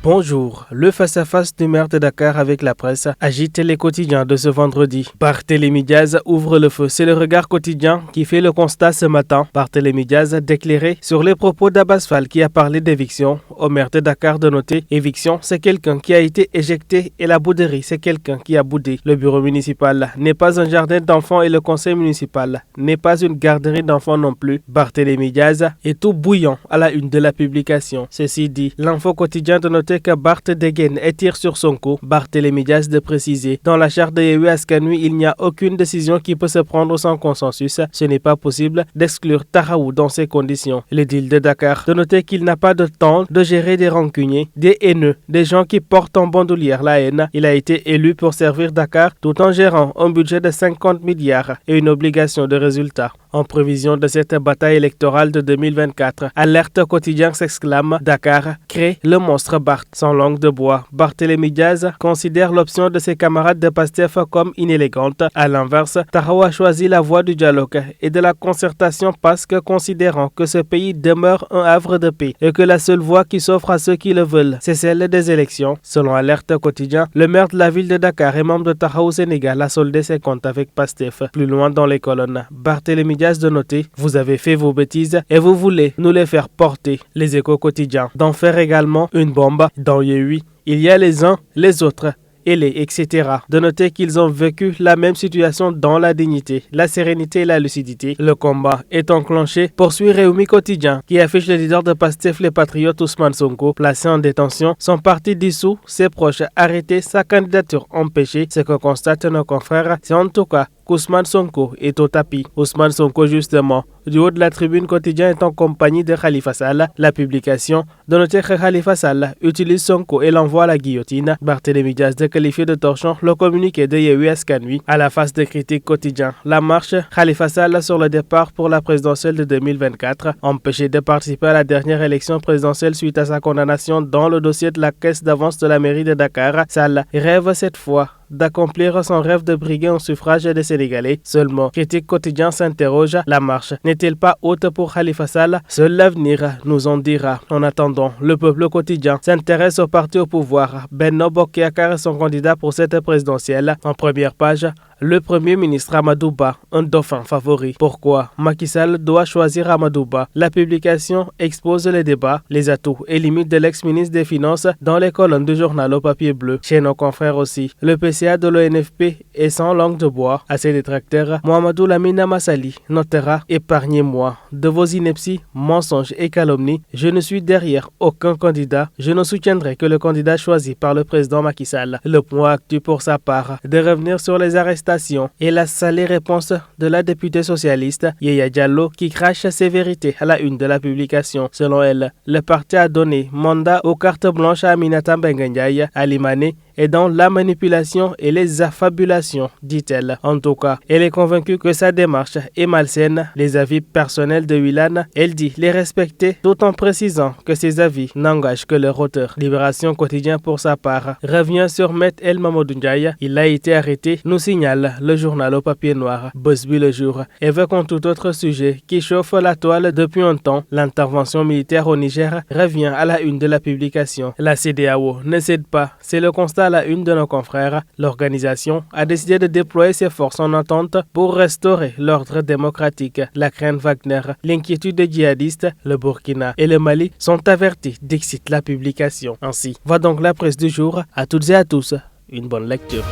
Bonjour, le face-à-face du maire de Dakar avec la presse agite les quotidiens de ce vendredi. Barthélémy Diaz ouvre le feu, c'est le Regard quotidien qui fait le constat ce matin. Barthélémy Diaz déclaré sur les propos d'Abbas Fall qui a parlé d'éviction. Au maire de Dakar de noter, éviction c'est quelqu'un qui a été éjecté et la bouderie c'est quelqu'un qui a boudé. Le bureau municipal n'est pas un jardin d'enfants et le conseil municipal n'est pas une garderie d'enfants non plus. Barthélémy Diaz est tout bouillant à la une de la publication. Ceci dit, l'info quotidien de noter que Barth dégaine et tire sur son cou. Barthélémy Diaz de préciser. Dans la charte de Yewwi Askan Wi, il n'y a aucune décision qui peut se prendre sans consensus. Ce n'est pas possible d'exclure Taxawu dans ces conditions. L'édile de Dakar de noter qu'il n'a pas de temps de gérer des rancuniers, des haineux, des gens qui portent en bandoulière la haine. Il a été élu pour servir Dakar tout en gérant un budget de 50 milliards et une obligation de résultat. En prévision de cette bataille électorale de 2024, Alerte quotidien s'exclame, Dakar crée le monstre Barth sans langue de bois. Barthélémy Diaz considère l'option de ses camarades de Pastef comme inélégante. À l'inverse, Taxawu a choisi la voie du dialogue et de la concertation parce que considérant que ce pays demeure un havre de paix et que la seule voie qui s'offre à ceux qui le veulent, c'est celle des élections. Selon Alerte quotidien, le maire de la ville de Dakar et membre de Taxawu Sénégal a soldé ses comptes avec Pastef. Plus loin dans les colonnes, Barthélémy Diaz de noter, vous avez fait vos bêtises et vous voulez nous les faire porter. Les Échos quotidiens d'en faire également une bombe. Dans Yewwi, il y a les uns, les autres et les etc. De noter qu'ils ont vécu la même situation dans la dignité, la sérénité et la lucidité. Le combat est enclenché, poursuit Rewmi quotidien qui affiche le leader de Pastef les Patriotes Ousmane Sonko placé en détention, son parti dissous, ses proches arrêtés, sa candidature empêchée. Ce que constatent nos confrères, c'est en tout cas qu'Ousmane Sonko est au tapis. Ousmane Sonko justement, du haut de la tribune quotidien est en compagnie de Khalifa Sall. La publication de noter que Khalifa Sall utilise Sonko et l'envoie à la guillotine. Barthélémy Diaz de qualifier de torchon le communiqué de Yewwi Askan Wi. À la face des critiques quotidiens, la marche Khalifa Sall sur le départ pour la présidentielle de 2024. Empêché de participer à la dernière élection présidentielle suite à sa condamnation dans le dossier de la caisse d'avance de la mairie de Dakar, Sall rêve cette fois d'accomplir son rêve de briguer un suffrage des Sénégalais. Seulement, Critique quotidien s'interroge, la marche n'est-elle pas haute pour Khalifa Sall? Seul l'avenir nous en dira. En attendant, le peuple quotidien s'intéresse au parti au pouvoir. Benno Bokk Yakaar est son candidat pour cette présidentielle. En première page, le premier ministre Amadou Ba, un dauphin favori. Pourquoi Macky Sall doit choisir Amadou Ba? La publication expose les débats, les atouts et limites de l'ex-ministre des Finances dans les colonnes du journal au papier bleu. Chez nos confrères aussi, le PCA de l'ONFP est sans langue de bois. À ses détracteurs, Mohamedou Lamine Massaly notera « Épargnez-moi de vos inepties, mensonges et calomnies. Je ne suis derrière aucun candidat. Je ne soutiendrai que le candidat choisi par le président Macky Sall. » Le Point Actu pour sa part de revenir sur les arrestations et la salée réponse de la députée socialiste Yaya Diallo qui crache ses vérités à la une de la publication. Selon elle, le parti a donné mandat aux cartes blanches à Aminata Mbengue Ndiaye, Ali Mané et dans la manipulation et les affabulations, dit-elle. En tout cas, elle est convaincue que sa démarche est malsaine. Les avis personnels de Wilane, elle dit les respecter tout en précisant que ses avis n'engagent que leur auteur. Libération quotidien pour sa part revient sur Maître El Mamadou Ndiaye. Il a été arrêté, nous signale le journal au papier noir. Buzz Bi le jour évoque un tout autre sujet qui chauffe la toile depuis un temps. L'intervention militaire au Niger revient à la une de la publication. La CEDEAO ne cède pas, c'est le constat à la une de nos confrères. L'organisation a décidé de déployer ses forces en entente pour restaurer l'ordre démocratique. La crainte Wagner, l'inquiétude des djihadistes, le Burkina et le Mali sont avertis, dixit la publication. Ainsi va donc la presse du jour. À toutes et à tous, une bonne lecture.